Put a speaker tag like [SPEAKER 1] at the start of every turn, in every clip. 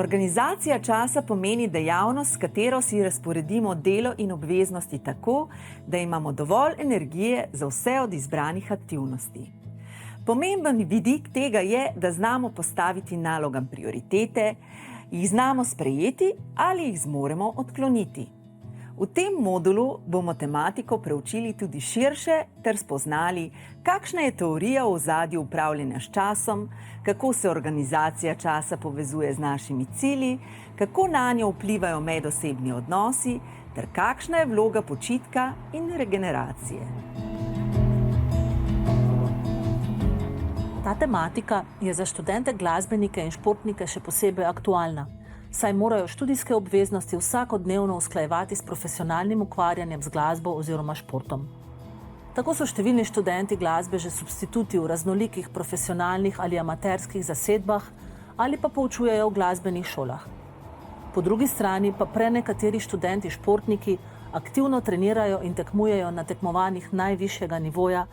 [SPEAKER 1] Organizacija časa pomeni dejavnost, s katero si razporedimo delo in obveznosti tako, da imamo dovolj energije za vse od izbranih aktivnosti. Pomemben vidik tega je, da znamo postaviti nalogam prioritete, jih znamo sprejeti ali jih zmoremo odkloniti. V tem modulu bomo tematiko preučili tudi širše ter spoznali, kakšna je teorija v ozadju upravljanja s časom, kako se organizacija časa povezuje z našimi cilji, kako nanjo vplivajo medosebni odnosi ter kakšna je vloga počitka in regeneracije.
[SPEAKER 2] Ta tematika je za študente, glasbenike in športnike še posebej aktualna, saj morajo študijske obveznosti vsakodnevno usklajevati s profesionalnim ukvarjanjem z glasbo oziroma športom. Tako so številni študenti glasbe že substituti v raznolikih profesionalnih ali amaterskih zasedbah ali pa poučujejo v glasbenih šolah. Po drugi strani pa prenekateri študenti športniki aktivno trenirajo in tekmujejo na tekmovanjih najvišjega nivoja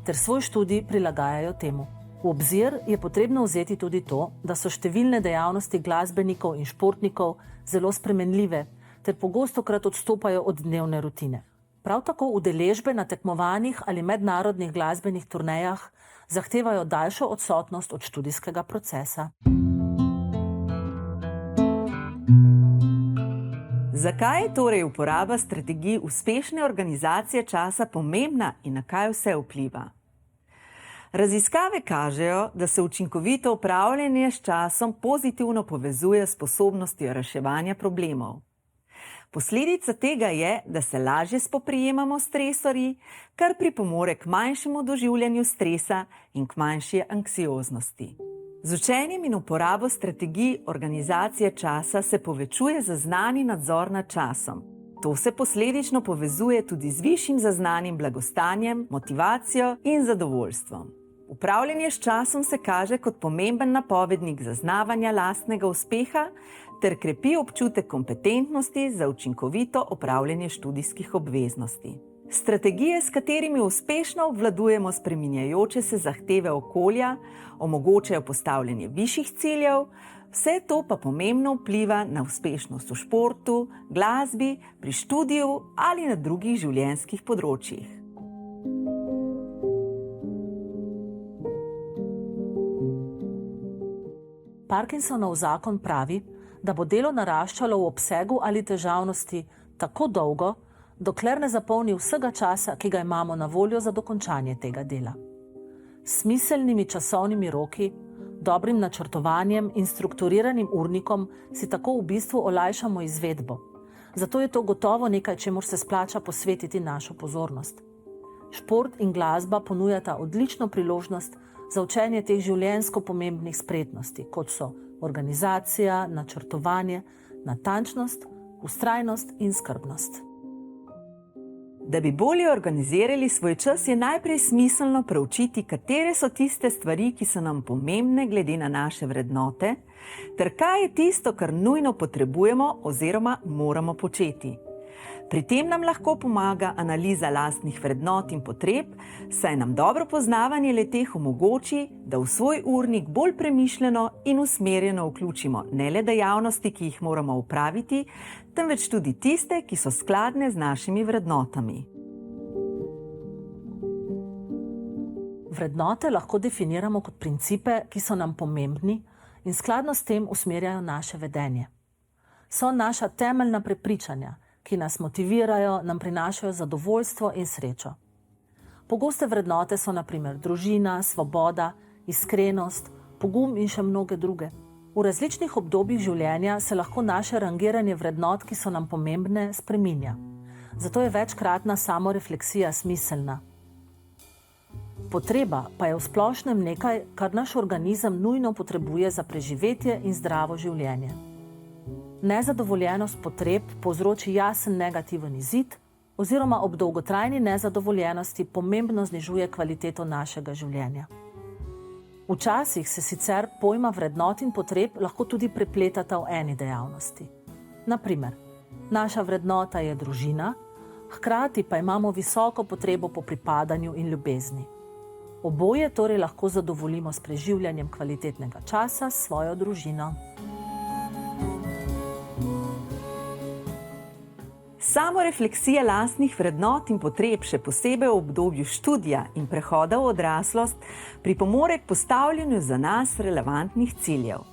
[SPEAKER 2] ter svoj študij prilagajajo temu. V obzir je potrebno vzeti tudi to, da so številne dejavnosti glasbenikov in športnikov zelo spremenljive ter pogostokrat odstopajo od dnevne rutine. Prav tako udeležbe na tekmovanjih ali mednarodnih glasbenih turnejah zahtevajo daljšo odsotnost od študijskega procesa.
[SPEAKER 1] Zakaj je torej uporaba strategij uspešne organizacije časa pomembna in na kaj vse vpliva? Raziskave kažejo, da se učinkovito upravljanje s časom pozitivno povezuje s sposobnostjo reševanja problemov. Posledica tega je, da se lažje spoprijemamo s stresorji, kar pripomore k manjšemu doživljanju stresa in k manjši anksioznosti. Z učenjem in uporabo strategij organizacije časa se povečuje zaznani nadzor nad časom. To se posledično povezuje tudi z višjim zaznanim blagostanjem, motivacijo in zadovoljstvom. Upravljanje s časom se kaže kot pomemben napovednik zaznavanja lastnega uspeha ter krepi občutek kompetentnosti za učinkovito opravljanje študijskih obveznosti. Strategije, s katerimi uspešno obvladujemo spreminjajoče se zahteve okolja, omogočajo postavljanje višjih ciljev, vse to pa pomembno vpliva na uspešnost v športu, glasbi, pri študiju ali na drugih življenjskih področjih.
[SPEAKER 2] Parkinsonov zakon pravi, da bo delo naraščalo v obsegu ali težavnosti tako dolgo, dokler ne zapolni vsega časa, ki ga imamo na voljo za dokončanje tega dela. S smiselnimi časovnimi roki, dobrim načrtovanjem in strukturiranim urnikom si tako v bistvu olajšamo izvedbo. Zato je to gotovo nekaj, čemur se splača posvetiti našo pozornost. Šport in glasba ponujata odlično priložnost za učenje teh življenjsko pomembnih spretnosti, kot so organizacija, načrtovanje, natančnost, vztrajnost in skrbnost.
[SPEAKER 1] Da bi bolje organizirali svoj čas, je najprej smiselno preučiti, katere so tiste stvari, ki so nam pomembne glede na naše vrednote, ter kaj je tisto, kar nujno potrebujemo oziroma moramo početi. Pri tem nam lahko pomaga analiza lastnih vrednot in potreb, saj nam dobro poznavanje le-teh omogoči, da v svoj urnik bolj premišljeno in usmerjeno vključimo ne le dejavnosti, ki jih moramo opraviti, temveč tudi tiste, ki so skladne z našimi vrednotami.
[SPEAKER 2] Vrednote lahko definiramo kot principe, ki so nam pomembni in skladno s tem usmerjajo naše vedenje. So naša temeljna prepričanja, ki nas motivirajo, nam prinašajo zadovoljstvo in srečo. Pogoste vrednote so na primer družina, svoboda, iskrenost, pogum in še mnoge druge. V različnih obdobjih življenja se lahko naše rangiranje vrednot, ki so nam pomembne, spreminja. Zato je večkratna samorefleksija smiselna. Potreba pa je v splošnem nekaj, kar naš organizem nujno potrebuje za preživetje in zdravo življenje. Nezadovoljenost potreb povzroči jasen negativen izid oziroma ob dolgotrajni nezadovoljenosti pomembno znižuje kvaliteto našega življenja. Včasih se sicer pojma vrednot in potreb lahko tudi prepletata v eni dejavnosti. Na primer, naša vrednota je družina, hkrati pa imamo visoko potrebo po pripadanju in ljubezni. Oboje torej lahko zadovoljimo s preživljanjem kvalitetnega časa s svojo družino.
[SPEAKER 1] Samorefleksija lastnih vrednot in potreb, še posebej v obdobju študija in prehoda v odraslost, pripomore k postavljanju za nas relevantnih ciljev.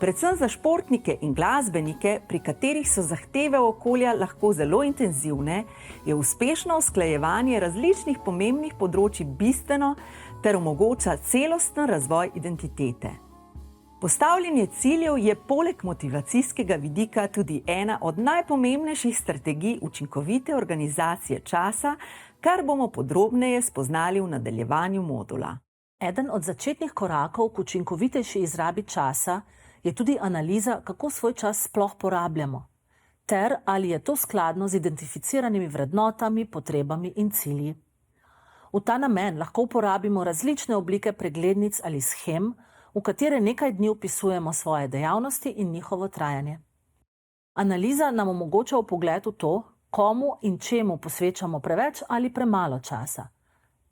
[SPEAKER 1] Predvsem za športnike in glasbenike, pri katerih so zahteve okolja lahko zelo intenzivne, je uspešno usklajevanje različnih pomembnih področij bistveno ter omogoča celosten razvoj identitete. Postavljanje ciljev je poleg motivacijskega vidika tudi ena od najpomembnejših strategij učinkovite organizacije časa, kar bomo podrobneje spoznali v nadaljevanju modula.
[SPEAKER 2] Eden od začetnih korakov k učinkovitejši izrabi časa je tudi analiza, kako svoj čas sploh porabljamo, ter ali je to skladno z identificiranimi vrednotami, potrebami in cilji. V ta namen lahko uporabimo različne oblike preglednic ali shem, v katere nekaj dni opisujemo svoje dejavnosti in njihovo trajanje. Analiza nam omogoča vpogled v to, komu in čemu posvečamo preveč ali premalo časa,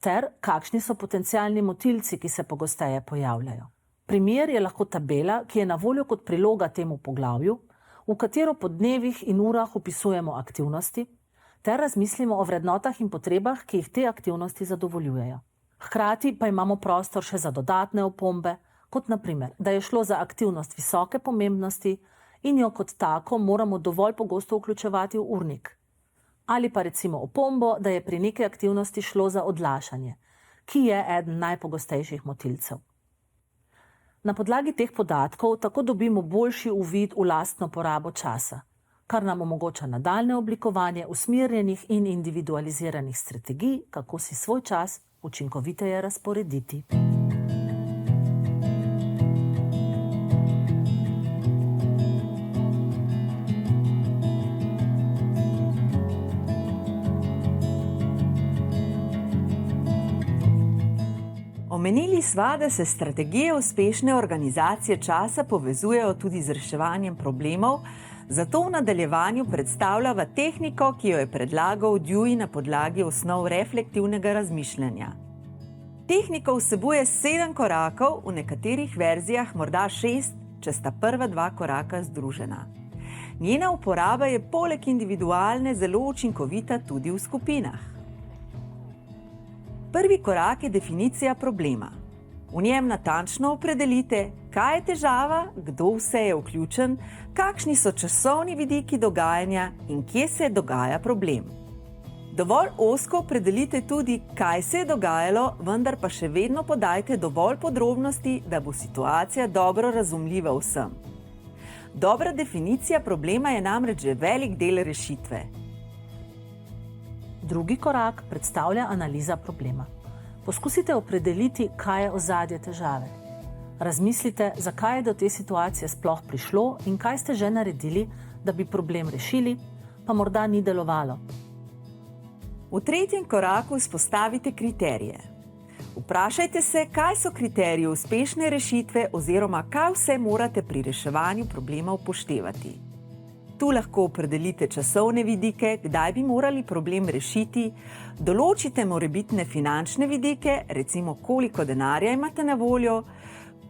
[SPEAKER 2] ter kakšni so potencialni motilci, ki se pogosteje pojavljajo. Primer je lahko tabela, ki je na voljo kot priloga temu poglavju, v katero po dnevih in urah opisujemo aktivnosti, ter razmislimo o vrednotah in potrebah, ki jih te aktivnosti zadovoljujejo. Hkrati pa imamo prostor še za dodatne opombe, kot na primer, da je šlo za aktivnost visoke pomembnosti in jo kot tako moramo dovolj pogosto vključevati v urnik. Ali pa recimo opombo, da je pri neki aktivnosti šlo za odlašanje, ki je eden najpogostejših motilcev. Na podlagi teh podatkov tako dobimo boljši uvid v lastno porabo časa, kar nam omogoča nadaljnje oblikovanje usmerjenih in individualiziranih strategij, kako si svoj čas učinkoviteje razporediti.
[SPEAKER 1] Omenili sva, da se strategije uspešne organizacije časa povezujejo tudi z reševanjem problemov, zato v nadaljevanju predstavljava tehniko, ki jo je predlagal Dewey na podlagi osnov reflektivnega razmišljanja. Tehnika vsebuje 7 korakov, v nekaterih verzijah morda 6, če sta prva 2 koraka združena. Njena uporaba je poleg individualne zelo učinkovita tudi v skupinah. Prvi korak je definicija problema. V njem natančno opredelite, kaj je težava, kdo vse je vključen, kakšni so časovni vidiki dogajanja in kje se dogaja problem. Dovolj ozko opredelite tudi, kaj se je dogajalo, vendar pa še vedno podajte dovolj podrobnosti, da bo situacija dobro razumljiva vsem. Dobra definicija problema je namreč že velik del rešitve.
[SPEAKER 2] Drugi korak predstavlja analiza problema. Poskusite opredeliti, kaj je ozadje težave. Razmislite, zakaj je do te situacije sploh prišlo in kaj ste že naredili, da bi problem rešili, pa morda ni delovalo.
[SPEAKER 1] V tretjem koraku vzpostavite kriterije. Vprašajte se, kaj so kriteriji uspešne rešitve oziroma kaj vse morate pri reševanju problema upoštevati. Tu lahko opredelite časovne vidike, kdaj bi morali problem rešiti, določite morebitne finančne vidike, recimo koliko denarja imate na voljo,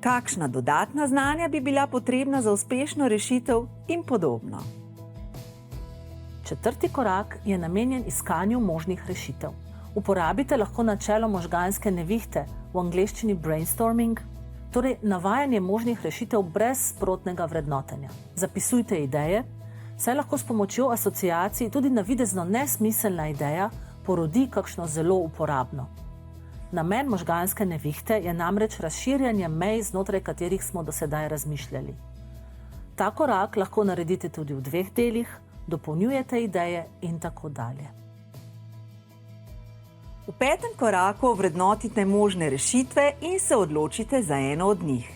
[SPEAKER 1] kakšna dodatna znanja bi bila potrebna za uspešno rešitev in podobno.
[SPEAKER 2] Četrti korak je namenjen iskanju možnih rešitev. Uporabite lahko načelo možganske nevihte, v angleščini brainstorming, torej navajanje možnih rešitev brez sprotnega vrednotenja. Zapisujte ideje, saj lahko s pomočjo asociacij tudi navidezno nesmiselna ideja porodi kakšno zelo uporabno. Namen možganske nevihte je namreč razširjanje mej, znotraj katerih smo do sedaj razmišljali. Ta korak lahko naredite tudi v 2 delih, dopolnjujete ideje in tako dalje.
[SPEAKER 1] V 5. koraku ovrednotite možne rešitve in se odločite za eno od njih.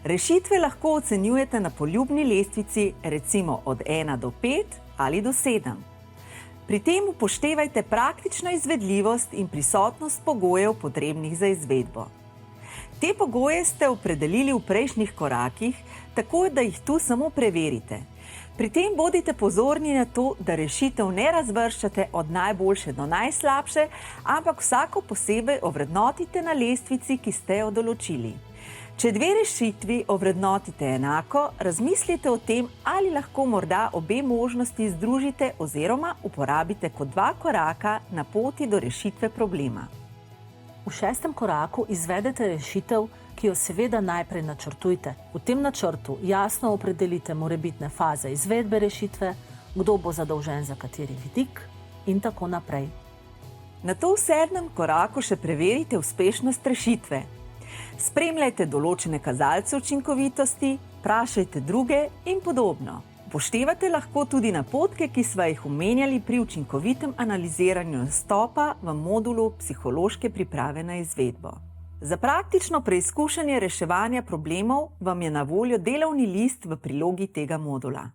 [SPEAKER 1] Rešitve lahko ocenjujete na poljubni lestvici, recimo od 1 do 5 ali do 7. Pri tem upoštevajte praktično izvedljivost in prisotnost pogojev potrebnih za izvedbo. Te pogoje ste opredelili v prejšnjih korakih, tako da jih tu samo preverite. Pri tem bodite pozorni na to, da rešitev ne razvrščate od najboljše do najslabše, ampak vsako posebej ovrednotite na lestvici, ki ste jo določili. Če dve rešitvi ovrednotite enako, razmislite o tem, ali lahko morda obe možnosti združite oziroma uporabite kot dva koraka na poti do rešitve problema.
[SPEAKER 2] V 6. koraku izvedete rešitev, ki jo seveda najprej načrtujte. V tem načrtu jasno opredelite morebitne faze izvedbe rešitve, kdo bo zadolžen za kateri vidik in tako naprej.
[SPEAKER 1] Nato v 7. koraku še preverite uspešnost rešitve. Spremljajte določene kazalce učinkovitosti, vprašajte druge in podobno. Upoštevate lahko tudi napotke, ki sva jih omenjali pri učinkovitem analiziranju nastopa v modulu psihološke priprave na izvedbo. Za praktično preizkušanje reševanja problemov vam je na voljo delovni list v prilogi tega modula.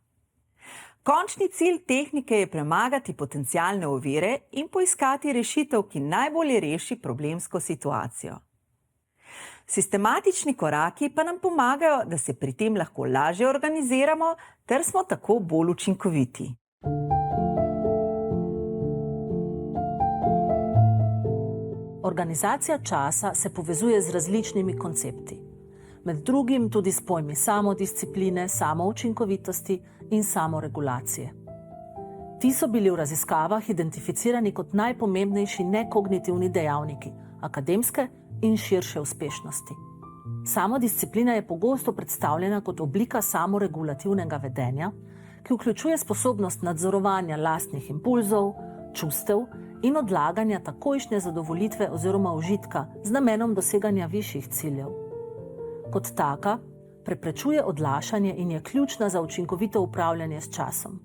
[SPEAKER 1] Končni cilj tehnike je premagati potencialne ovire in poiskati rešitev, ki najbolje reši problemsko situacijo. Sistematični koraki pa nam pomagajo, da se pri tem lahko lažje organiziramo, ter smo tako bolj učinkoviti.
[SPEAKER 2] Organizacija časa se povezuje z različnimi koncepti. Med drugim tudi s pojmi samodiscipline, samoučinkovitosti in samoregulacije. Ti so bili v raziskavah identificirani kot najpomembnejši nekognitivni dejavniki akademske in širše uspešnosti. Samodisciplina je pogosto predstavljena kot oblika samoregulativnega vedenja, ki vključuje sposobnost nadzorovanja lastnih impulzov, čustev in odlaganja takojšnje zadovoljitve oziroma užitka z namenom doseganja višjih ciljev. Kot taka, preprečuje odlašanje in je ključna za učinkovito upravljanje s časom.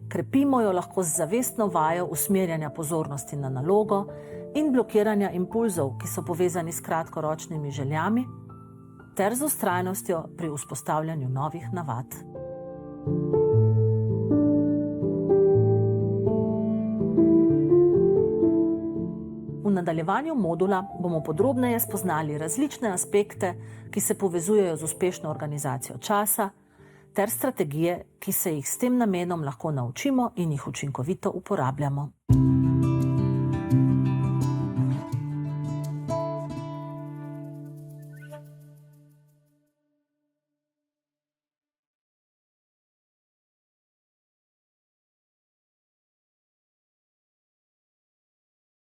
[SPEAKER 2] Krepimo jo lahko z zavestno vajo usmerjanja pozornosti na nalogo in blokiranja impulzov, ki so povezani s kratkoročnimi željami, ter z vztrajnostjo pri vzpostavljanju novih navad. V nadaljevanju modula bomo podrobneje spoznali različne aspekte, ki se povezujejo z uspešno organizacijo časa, ter strategije, ki se jih s tem namenom lahko naučimo in jih učinkovito uporabljamo.